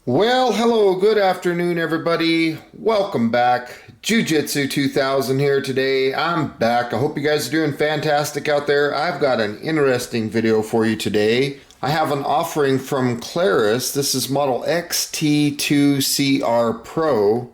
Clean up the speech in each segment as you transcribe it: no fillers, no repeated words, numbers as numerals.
Well, hello, good afternoon, everybody. Welcome back. Jiu-Jitsu 2000 here today. I'm back. I hope you guys are doing fantastic out there. I've got an interesting video for you today. I have an offering from Klarus. This is model XT2CR Pro.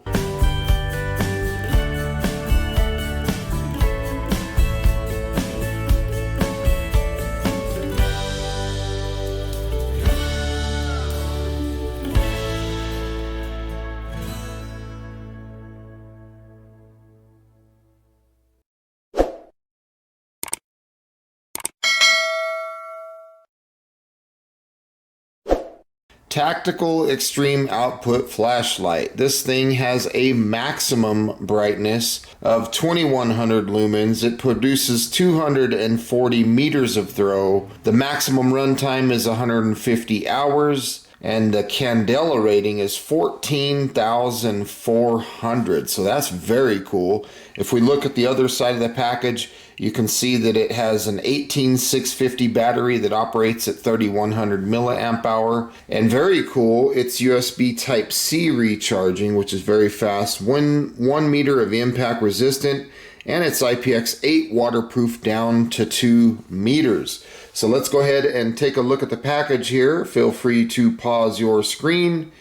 Tactical extreme output flashlight. This thing has a maximum brightness of 2100 lumens. It produces 240 meters of throw. The maximum runtime is 150 hours. And the candela rating is 14,400. So that's very cool. If we look at the other side of the package, you can see that it has an 18650 battery that operates at 3100 milliamp hour. And very cool, it's USB Type-C recharging, which is very fast. 1 meter of impact resistant, and it's IPX8 waterproof down to 2 meters. So let's go ahead and take a look at the package here. Feel free to pause your screen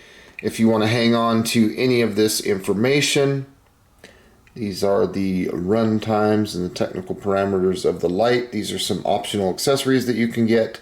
if you want to hang on to any of this information. These are the run times and the technical parameters of the light. These are some optional accessories that you can get.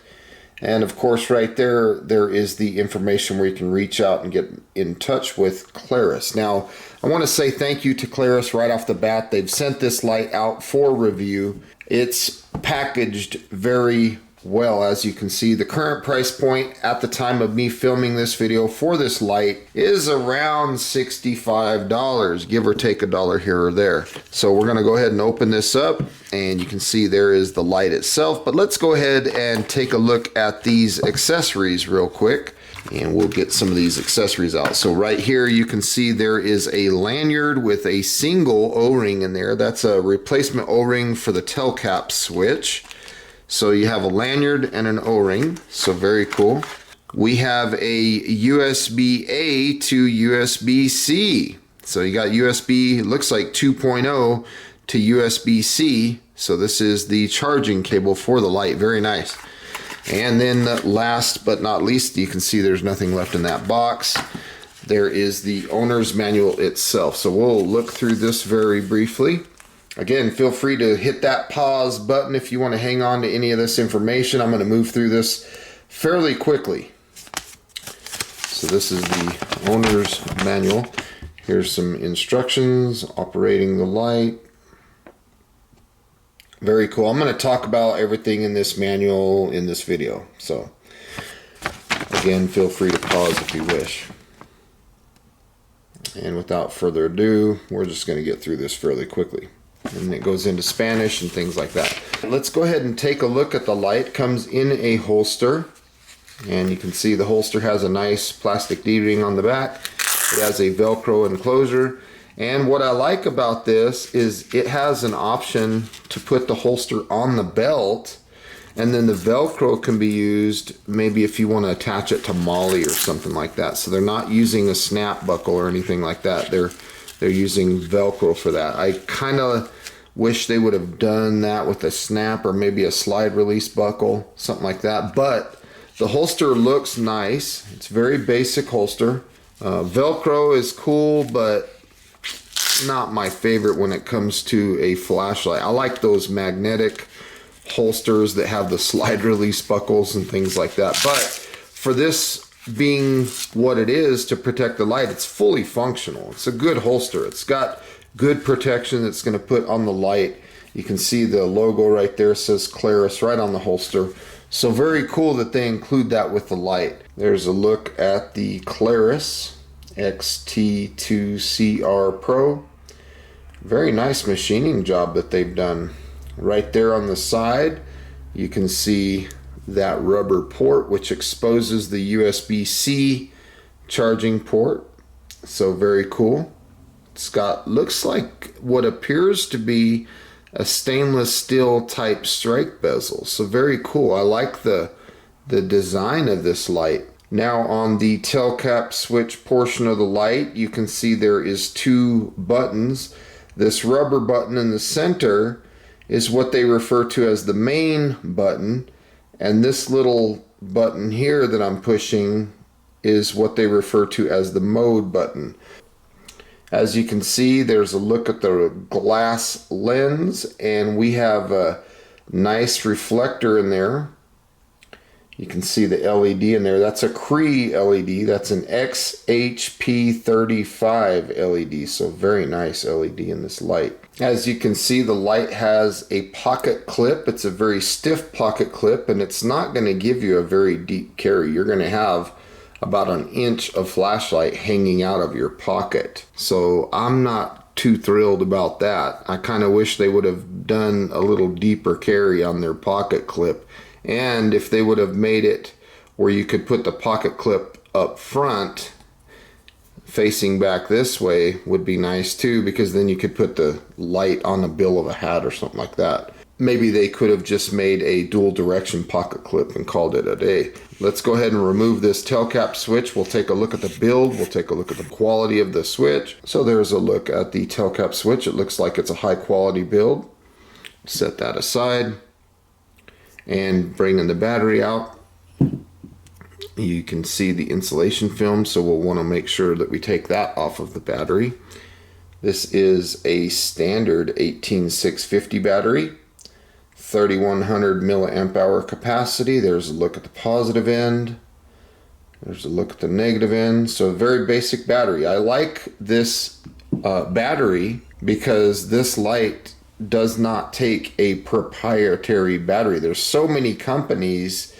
And of course right there is the information where you can reach out and get in touch with Klarus. Now, I want to say thank you to Klarus right off the bat. They've sent this light out for review. It's packaged very well, as you can see. The current price point at the time of me filming this video for this light is around $65, give or take $1 here or there. So we're going to go ahead and open this up, and you can see there is the light itself. But let's go ahead and take a look at these accessories real quick, and we'll get some of these accessories out. So right here you can see there is a lanyard with a single O-ring in there. That's a replacement O-ring for the tail cap switch. So you have a lanyard and an O-ring, so very cool. We have a USB-A to USB-C. So you got USB, looks like 2.0 to USB-C. So this is the charging cable for the light, very nice. And then last but not least, you can see there's nothing left in that box. There is the owner's manual itself. So we'll look through this very briefly. Again, feel free to hit that pause button if you want to hang on to any of this information. I'm going to move through this fairly quickly. So this is the owner's manual. Here's some instructions, operating the light. Very cool. I'm going to talk about everything in this manual in this video. So again, feel free to pause if you wish. And without further ado, we're just going to get through this fairly quickly. And it goes into Spanish and things like that. Let's go ahead and take a look at the light. It comes in a holster, and you can see the holster has a nice plastic D-ring on the back. It has a Velcro enclosure, and what I like about this is it has an option to put the holster on the belt, and then the Velcro can be used maybe if you want to attach it to MOLLE or something like that. So they're not using a snap buckle or anything like that. They're using Velcro for that. I kind of wish they would have done that with a snap or maybe a slide release buckle, something like that. But the holster looks nice. It's very basic holster. Velcro is cool, but not my favorite when it comes to a flashlight. I like those magnetic holsters that have the slide release buckles and things like that. But for this being what it is to protect the light, it's fully functional. It's a good holster. It's got good protection that's going to put on the light. You can see the logo right there, says Klarus right on the holster. So very cool that they include that with the light. There's a look at the Klarus XT2CR Pro. Very nice machining job that they've done. Right there on the side you can see that rubber port which exposes the USB-C charging port. So very cool. It's got, looks like what appears to be a stainless steel type strike bezel. So very cool. I like the design of this light. Now on the tail cap switch portion of the light, you can see there is two buttons. This rubber button in the center is what they refer to as the main button, and this little button here that I'm pushing is what they refer to as the mode button. As you can see, there's a look at the glass lens, and we have a nice reflector in there. You can see the LED in there. That's a Cree LED. That's an XHP35 LED. So very nice LED in this light. As you can see, the light has a pocket clip. It's a very stiff pocket clip, and it's not going to give you a very deep carry. You're going to have about an inch of flashlight hanging out of your pocket. So I'm not too thrilled about that. I kind of wish they would have done a little deeper carry on their pocket clip. And if they would have made it where you could put the pocket clip up front facing back this way would be nice too, because then you could put the light on the bill of a hat or something like that. Maybe they could have just made a dual direction pocket clip and called it a day. Let's go ahead and remove this tail cap switch. We'll take a look at the build. We'll take a look at the quality of the switch. So there's a look at the tail cap switch. It looks like it's a high quality build. Set that aside. And bringing the battery out, you can see the insulation film, so we'll want to make sure that we take that off of the battery. This is a standard 18650 battery, 3100 milliamp hour capacity. There's a look at the positive end. There's a look at the negative end. So a very basic battery. I like this battery because this light does not take a proprietary battery. There's so many companies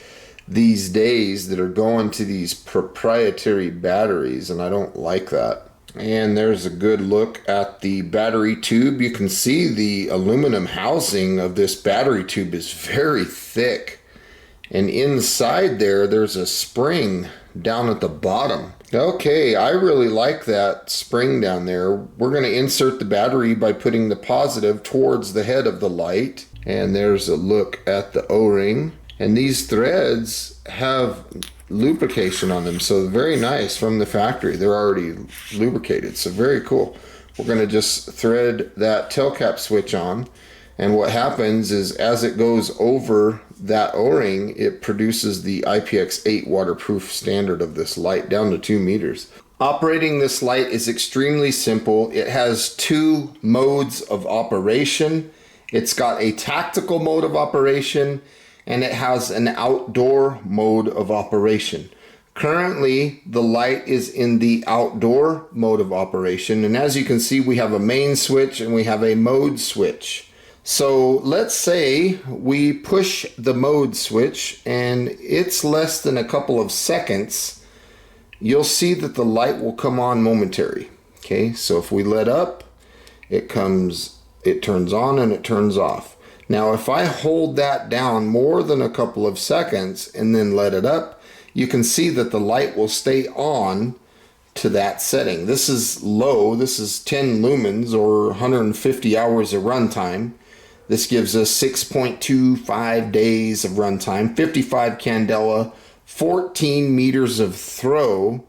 these days that are going to these proprietary batteries, and I don't like that. And there's a good look at the battery tube. You can see the aluminum housing of this battery tube is very thick, and inside there's a spring down at the bottom. Okay, I really like that spring down there. We're going to insert the battery by putting the positive towards the head of the light. And there's a look at the O-ring. And these threads have lubrication on them, so very nice from the factory. They're already lubricated, so very cool. We're going to just thread that tail cap switch on. And what happens is as it goes over that O-ring, it produces the IPX8 waterproof standard of this light down to 2 meters. Operating this light is extremely simple. It has two modes of operation. It's got a tactical mode of operation, and it has an outdoor mode of operation. Currently, the light is in the outdoor mode of operation, and as you can see, we have a main switch and we have a mode switch. So let's say we push the mode switch and it's less than a couple of seconds. You'll see that the light will come on momentary. Okay, so if we let up, it turns on and it turns off. Now if I hold that down more than a couple of seconds and then let it up, you can see that the light will stay on to that setting. This is low. This is 10 lumens or 150 hours of runtime. This gives us 6.25 days of runtime, 55 candela, 14 meters of throw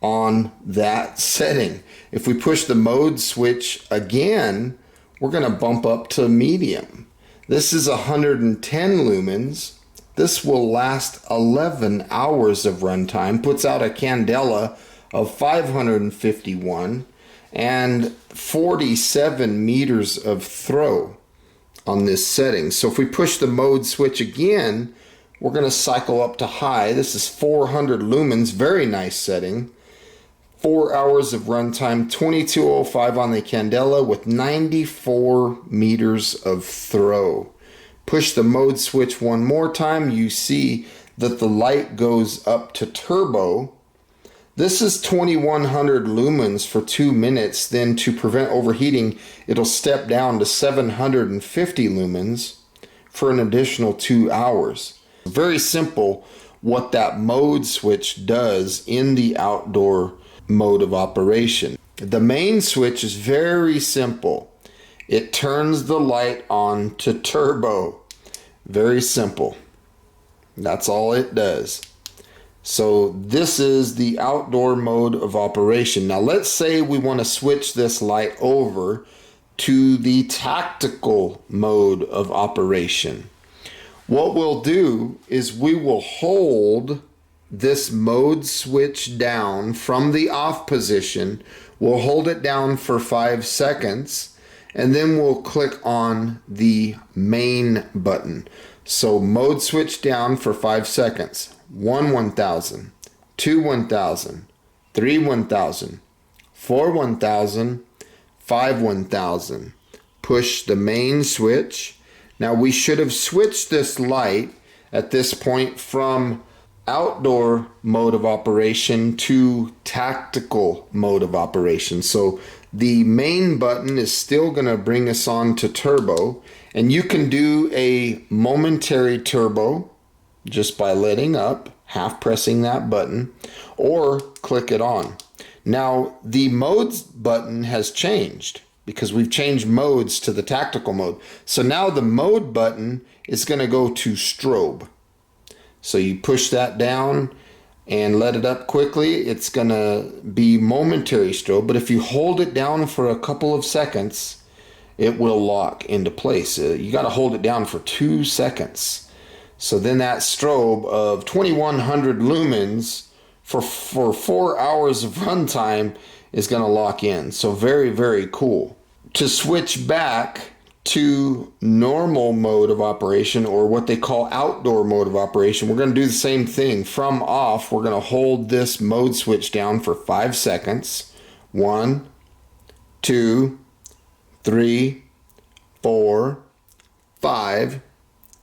on that setting. If we push the mode switch again, we're going to bump up to medium. This is 110 lumens. This will last 11 hours of runtime, puts out a candela of 551 and 47 meters of throw on this setting. So if we push the mode switch again, we're going to cycle up to high. This is 400 lumens, very nice setting. 4 hours of runtime, 2205 on the candela with 94 meters of throw. Push the mode switch one more time, you see that the light goes up to turbo. This is 2100 lumens for 2 minutes. Then to prevent overheating, it'll step down to 750 lumens for an additional 2 hours. Very simple what that mode switch does in the outdoor mode of operation. The main switch is very simple. It turns the light on to turbo. Very simple. That's all it does. So this is the outdoor mode of operation. Now let's say we want to switch this light over to the tactical mode of operation. What we'll do is we will hold this mode switch down from the off position. We'll hold it down for 5 seconds, and then we'll click on the main button. So mode switch down for 5 seconds. 1 1000, 2 1000, 3 1000, 4 1000, 5 1000. Push the main switch. Now we should have switched this light at this point from outdoor mode of operation to tactical mode of operation. So the main button is still going to bring us on to turbo, and you can do a momentary turbo just by letting up, half pressing that button, or click it on. Now the modes button has changed because we've changed modes to the tactical mode. So now the mode button is going to go to strobe. So you push that down and let it up quickly. It's going to be momentary strobe, but if you hold it down for a couple of seconds, it will lock into place. You got to hold it down for 2 seconds. So then that strobe of 2100 lumens for 4 hours of runtime is going to lock in. So very, very cool. To switch back to normal mode of operation, or what they call outdoor mode of operation, we're going to do the same thing. From off, we're going to hold this mode switch down for 5 seconds. 1, 2, 3, 4, 5.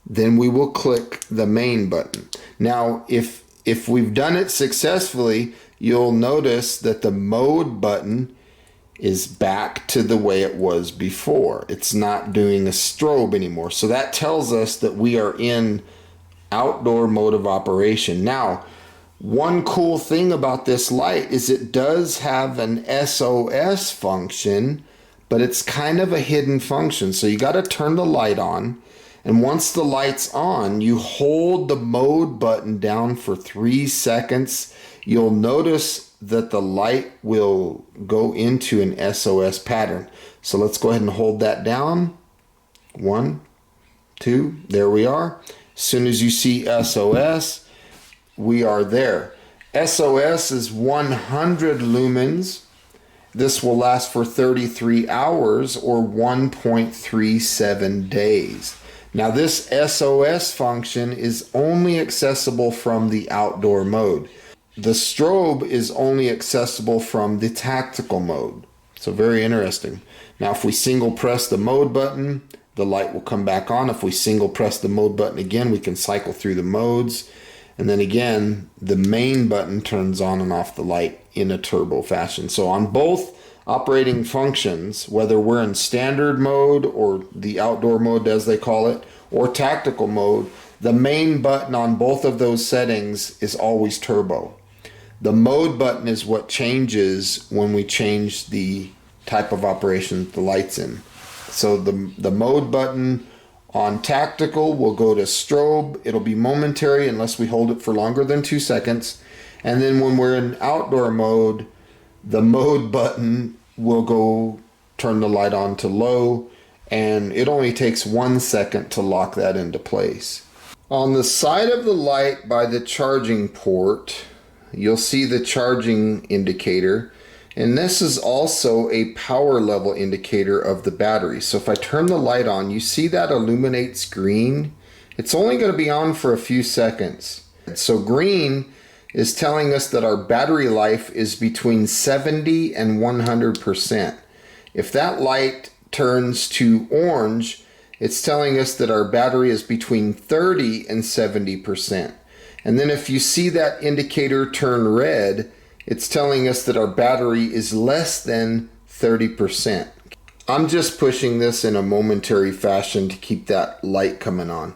Then we will click the main button. Now, if we've done it successfully, you'll notice that the mode button is back to the way it was before. It's not doing a strobe anymore. So that tells us that we are in outdoor mode of operation. Now, one cool thing about this light is it does have an SOS function, but it's kind of a hidden function. So you got to turn the light on, and once the light's on, you hold the mode button down for 3 seconds. You'll notice that the light will go into an SOS pattern. So let's go ahead and hold that down. 1, 2, there we are. As soon as you see SOS, we are there. SOS is 100 lumens. This will last for 33 hours or 1.37 days. Now this SOS function is only accessible from the outdoor mode. The strobe is only accessible from the tactical mode. So very interesting. Now if we single press the mode button, the light will come back on. If we single press the mode button again, we can cycle through the modes. And then again, the main button turns on and off the light in a turbo fashion. So on both operating functions, whether we're in standard mode or the outdoor mode as they call it, or tactical mode, the main button on both of those settings is always turbo. The mode button is what changes when we change the type of operation the light's in. So the mode button on tactical will go to strobe. It'll be momentary unless we hold it for longer than 2 seconds. And then when we're in outdoor mode, the mode button will go turn the light on to low, and it only takes 1 second to lock that into place. On the side of the light by the charging port, you'll see the charging indicator, and this is also a power level indicator of the battery. So if I turn the light on, you see that illuminates green. It's only going to be on for a few seconds. So green is telling us that our battery life is between 70 and 100%. If that light turns to orange, it's telling us that our battery is between 30 and 70%. And then if you see that indicator turn red, it's telling us that our battery is less than 30%. I'm just pushing this in a momentary fashion to keep that light coming on.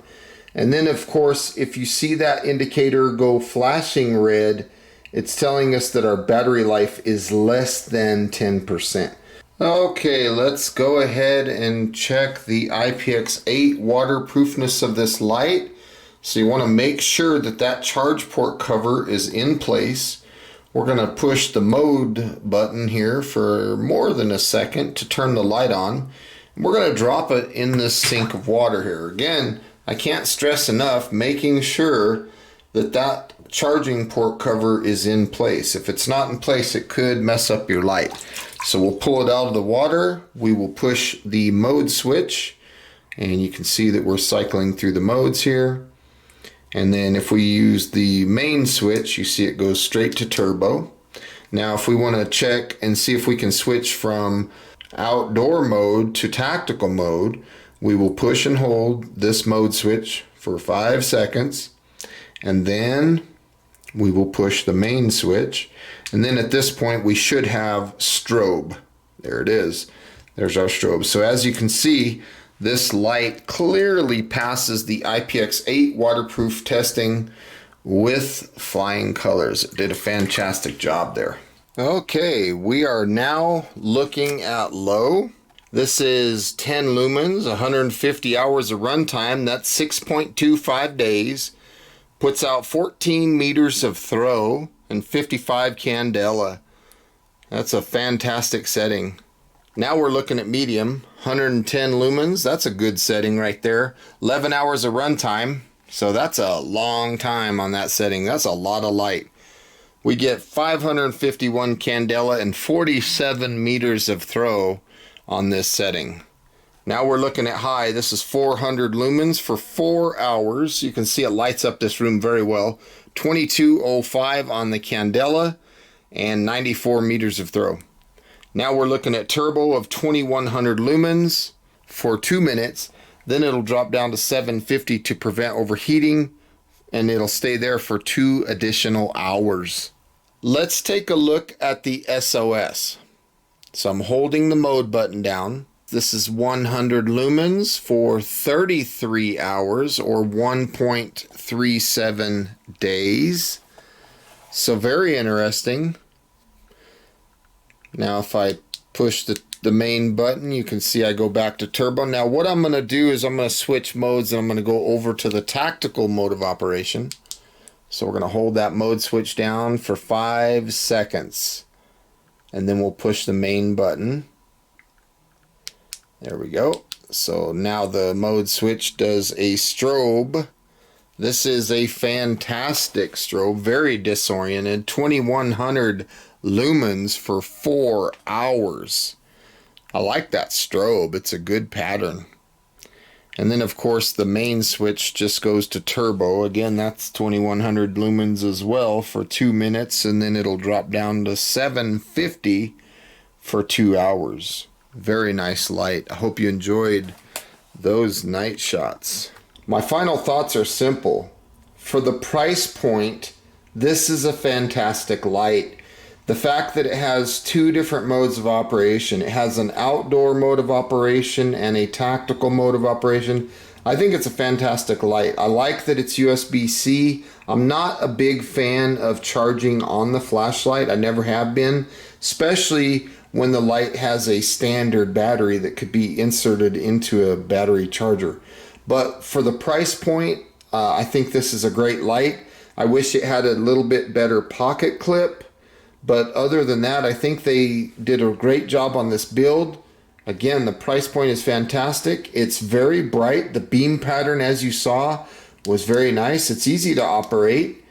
And then of course, if you see that indicator go flashing red, it's telling us that our battery life is less than 10%. Okay, let's go ahead and check the IPX8 waterproofness of this light. So you want to make sure that that charge port cover is in place. We're going to push the mode button here for more than a second to turn the light on. We're going to drop it in this sink of water here. Again, I can't stress enough making sure that that charging port cover is in place. If it's not in place, it could mess up your light. So we'll pull it out of the water. We will push the mode switch, and you can see that we're cycling through the modes here. And then if we use the main switch, you see it goes straight to turbo. Now if we want to check and see if we can switch from outdoor mode to tactical mode, we will push and hold this mode switch for 5 seconds, and then we will push the main switch, and then at this point we should have strobe. There it is. There's our strobe. So as you can see, this light clearly passes the IPX8 waterproof testing with flying colors. It did a fantastic job there. Okay, we are now looking at low. This is 10 lumens, 150 hours of runtime. That's 6.25 days. Puts out 14 meters of throw and 55 candela. That's a fantastic setting. Now we're looking at medium, 110 lumens. That's a good setting right there. 11 hours of runtime. So that's a long time on that setting. That's a lot of light. We get 551 candela and 47 meters of throw on this setting. Now we're looking at high. This is 400 lumens for 4 hours. You can see it lights up this room very well. 2205 on the candela and 94 meters of throw. Now we're looking at turbo of 2100 lumens for 2 minutes. Then it'll drop down to 750 to prevent overheating, and it'll stay there for 2 additional hours. Let's take a look at the SOS. So I'm holding the mode button down. This is 100 lumens for 33 hours or 1.37 days. So very interesting. Now if I push the main button, you can see I go back to turbo. Now what I'm going to do is I'm going to switch modes, and I'm going to go over to the tactical mode of operation. So we're going to hold that mode switch down for 5 seconds. And then we'll push the main button. There we go. So now the mode switch does a strobe. This is a fantastic strobe, very disoriented. 2100 lumens for 4 hours. I like that strobe. It's a good pattern. And then of course the main switch just goes to turbo. Again, that's 2100 lumens as well for 2 minutes, and then it'll drop down to 750 for 2 hours. Very nice light. I hope you enjoyed those night shots. My final thoughts are simple. For the price point, this is a fantastic light. The fact that it has 2 different modes of operation, it has an outdoor mode of operation and a tactical mode of operation, I think it's a fantastic light. I like that it's USB-C. I'm not a big fan of charging on the flashlight. I never have been, especially when the light has a standard battery that could be inserted into a battery charger. But for the price point, I think this is a great light. I wish it had a little bit better pocket clip. But other than that, I think they did a great job on this build. Again, the price point is fantastic. It's very bright. The beam pattern, as you saw, was very nice. It's easy to operate.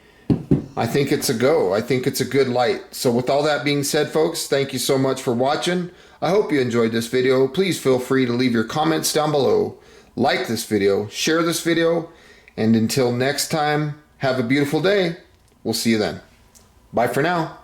I think it's a go. I think it's a good light. So with all that being said, folks, thank you so much for watching. I hope you enjoyed this video. Please feel free to leave your comments down below. Like this video, share this video, and until next time, have a beautiful day. We'll see you then. Bye for now.